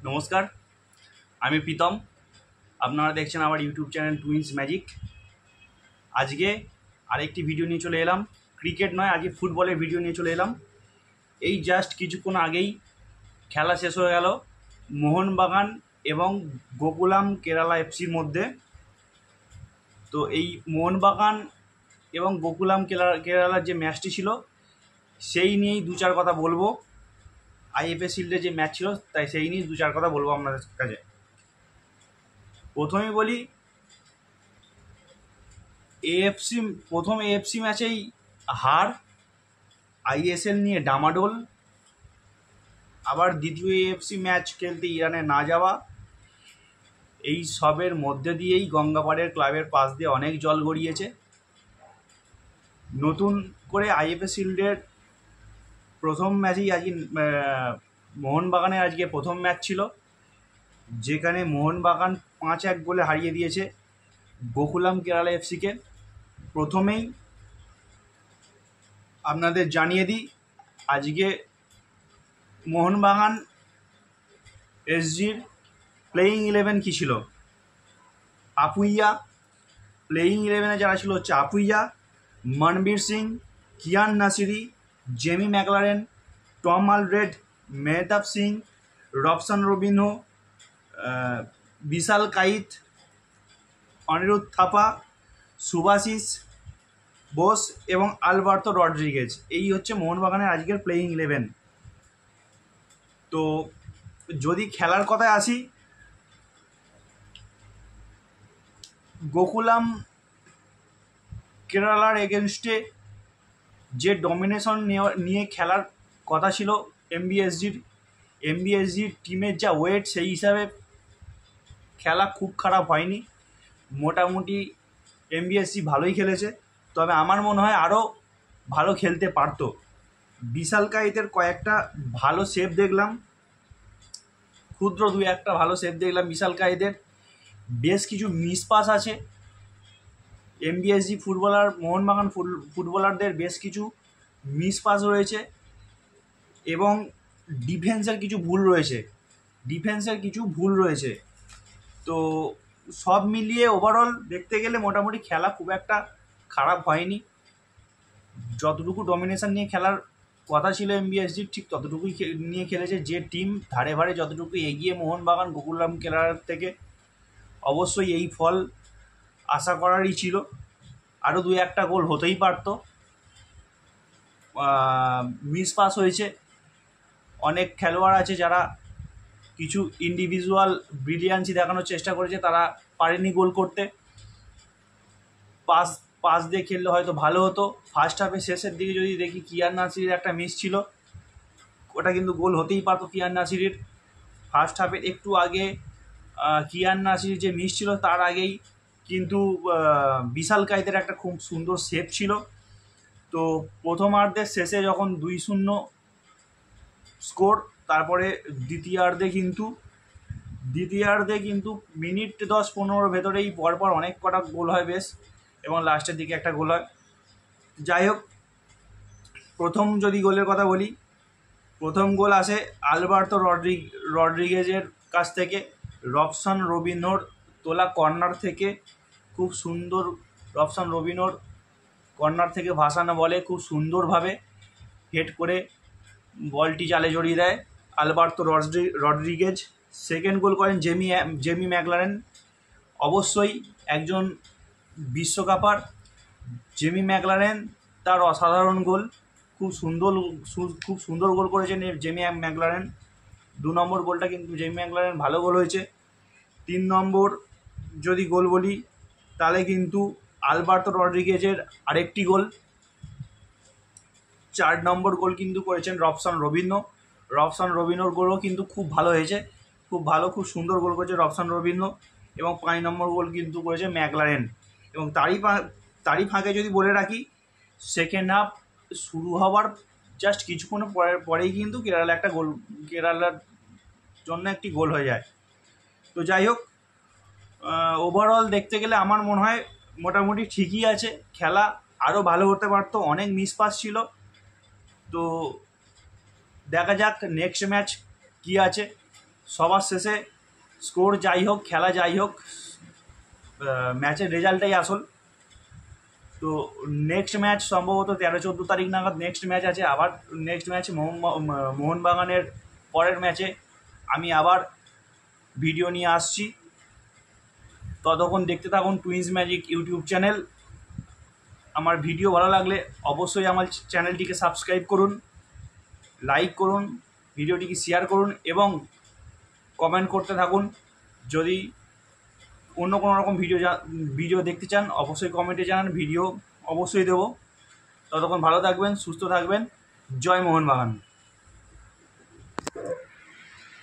নমস্কার, আমি প্রীতম। আপনারা দেখছেন আমার ইউটিউব চ্যানেল টুইন্স ম্যাজিক। আজকে আরেকটি ভিডিও নিয়ে চলে এলাম। ক্রিকেট নয়, আজকে ফুটবলের ভিডিও নিয়ে চলে এলাম। এই জাস্ট কিছুক্ষণ আগেই খেলা শেষ হয়ে গেল মোহনবাগান এবং গোকুলাম কেরালা এফসির মধ্যে। তো এই মোহনবাগান এবং গোকুলাম কেরালার যে ম্যাচটি ছিল সেই নিয়েই দু চার কথা বলবো। আইএফএ শিল্ডে যে ম্যাচ ছিল তাই সেই নিয়ে দু চার কথা বলবো আপনাদের কাছে। প্রথমে বলি, প্রথম এএফসি ম্যাচেই হার, আইএসএল নিয়ে ডামাডোল, আবার দ্বিতীয় এএফসি ম্যাচ খেলতে ইরানে না যাওয়া, এই সবের মধ্যে দিয়েই গঙ্গাপাড়ের ক্লাবের পাশ দিয়ে অনেক জল গড়িয়েছে। নতুন করে আইএফএ শিল্ডের প্রথম ম্যাচেই আজকে মোহনবাগানের আজকে প্রথম ম্যাচ ছিল, যেখানে মোহনবাগান 5-1 গোলে হারিয়ে দিয়েছে গোকুলাম কেরালা এফসিকে। প্রথমেই আপনাদের জানিয়ে দিই, আজকে মোহনবাগান এসজির প্লেয়িং 11 কী ছিল। আপুইয়া, প্লেয়িং 11-এ যারা ছিল হচ্ছে Apuia, Manvir Singh, Kiyan Nassiri, Jamie Maclaren, Tom Aldred, Mehtab Singh, Robson Robinho, Vishal Kaith, Anirudh Thapa, Subhasish Bose এবং আলবার্তো রড্রিগেজ। এই হচ্ছে মোহনবাগানের আজকের প্লেয়িং 11। তো যদি খেলার কথায় আসি, গোকুলাম কেরালার এগেনস্টে যে ডমিনেশন নিয়ে খেলার কথা ছিল এমবিএসজির টিমের যা ওয়েট, সেই হিসাবে খেলা খুব খারাপ হয়নি। মোটামুটি এমবিএসজি ভালোই খেলেছে, তবে আমার মনে হয় আরও ভালো খেলতে পারতো। বিশাল কাইতের কয়েকটা ভালো সেভ দেখলাম, ক্ষুদ্র দু একটা ভালো সেভ দেখলাম বিশাল কাইতের। বেশ কিছু মিস পাস আছে এমবিএসজি মোহনবাগান ফুটবলারদের, বেশ কিছু মিস পাস রয়েছে এবং ডিফেন্সের কিছু ভুল রয়েছে। তো সব মিলিয়ে ওভারঅল দেখতে গেলে মোটামুটি খেলা খুব একটা খারাপ হয়নি। যতটুকু ডমিনেশন নিয়ে খেলার কথা ছিল এমবিএসজির, ঠিক ততটুকুই নিয়ে খেলেছে। যে টিম ধারে ভারে যতটুকু এগিয়ে মোহনবাগান গোকুলাম কেরালার থেকে, অবশ্যই এই ফল আশা করারই ছিল। আরও দু একটা গোল হতেই পারত। মিস পাস হয়েছে, অনেক খেলোয়াড় আছে যারা কিছু ইন্ডিভিজুয়াল ব্রিলিয়ান্সি দেখানোর চেষ্টা করেছে, তারা পারেনি গোল করতে। পাস দিয়ে খেললে হয়তো ভালো হতো। ফার্স্ট হাফের শেষের দিকে যদি দেখি, কিয়ান নাসিরির একটা মিস ছিল, ওটা কিন্তু গোল হতেই পারতো কিয়ান নাসিরির। ফার্স্ট হাফের একটু আগে কিয়ান নাসিরির যে মিস ছিল, তার আগেই কিন্তু বিশাল কাইতের একটা খুব সুন্দর সেভ ছিল। তো প্রথমার্ধের শেষে যখন 2-0 স্কোর, তারপরে দ্বিতীয়ার্ধে কিন্তু মিনিট 10-15 ভেতরেই পরপর অনেক কটা গোল হয় বেশ, এবং লাস্টের দিকে একটা গোল হয়। যাই হোক, প্রথম যদি গোলের কথা বলি, প্রথম গোল আসে আলবার্তো রড্রিগেজের কাছ থেকে, রবসন রবিনহোর তোলা কর্নার থেকে। খুব সুন্দর রবসন রবিনহোর কর্নার থেকে ভাসানো বলে খুব সুন্দরভাবে হেড করে বলটি জালে জড়িয়ে দেয় আলবার্তো রড্রিগেজ। সেকেন্ড গোল করেন জেমি ম্যাকলারেন। অবশ্যই একজন বিশ্বকাপার জেমি ম্যাকলারেন, তার অসাধারণ গোল, খুব সুন্দর গোল করেছেন জেমি ম্যাকলারেন। 2 নম্বর গোলটা কিন্তু জেমি ম্যাকলারেন ভালো গোল হয়েছে। 3 নম্বর যদি গোল বলি, তাহলে কিন্তু আলবার্তো রড্রিগেজের আরেকটি গোল। 4 নম্বর গোল কিন্তু করেছেন রবসন রবিনহোর গোলও কিন্তু খুব ভালো হয়েছে, খুব সুন্দর গোল করেছে রবসন রবিনহো। এবং 5 নম্বর গোল কিন্তু করেছে ম্যাকলারেন। এবং তারই ফাঁকে যদি বলে রাখি, সেকেন্ড হাফ শুরু হওয়ার জাস্ট কিছুক্ষণ পরেই কিন্তু কেরালার জন্য একটি গোল হয়ে যায়। তো যাই হোক, ওভারঅল দেখতে গেলে আমার মনে হয় মোটামুটি ঠিকই আছে। খেলা আরও ভালো হতে পারতো, অনেক মিস পাস ছিল। তো দেখা যাক নেক্সট ম্যাচ কী আছে। সবার শেষে স্কোর যাই হোক, খেলা যাই হোক, ম্যাচের রেজাল্টটাই আসল। তো নেক্সট ম্যাচ সম্ভবত 13-14 তারিখ নাগাদ নেক্সট ম্যাচ আছে। আবার নেক্সট ম্যাচ মোহনবাগানের পরের ম্যাচে আমি আবার ভিডিও নিয়ে আসছি। ততক্ষণ দেখতে থাকুন টুইন্স ম্যাজিক ইউটিউব চ্যানেল। আমার ভিডিও ভালো লাগলে অবশ্যই আমার চ্যানেলটিকে সাবস্ক্রাইব করুন, লাইক করুন, ভিডিওটিকে শেয়ার করুন এবং কমেন্ট করতে থাকুন। যদি অন্য কোনো রকম ভিডিও দেখতে চান অবশ্যই কমেন্টে জানান, ভিডিও অবশ্যই দেবো। ততক্ষণ ভালো থাকবেন, সুস্থ থাকবেন। জয় মোহনবাগান।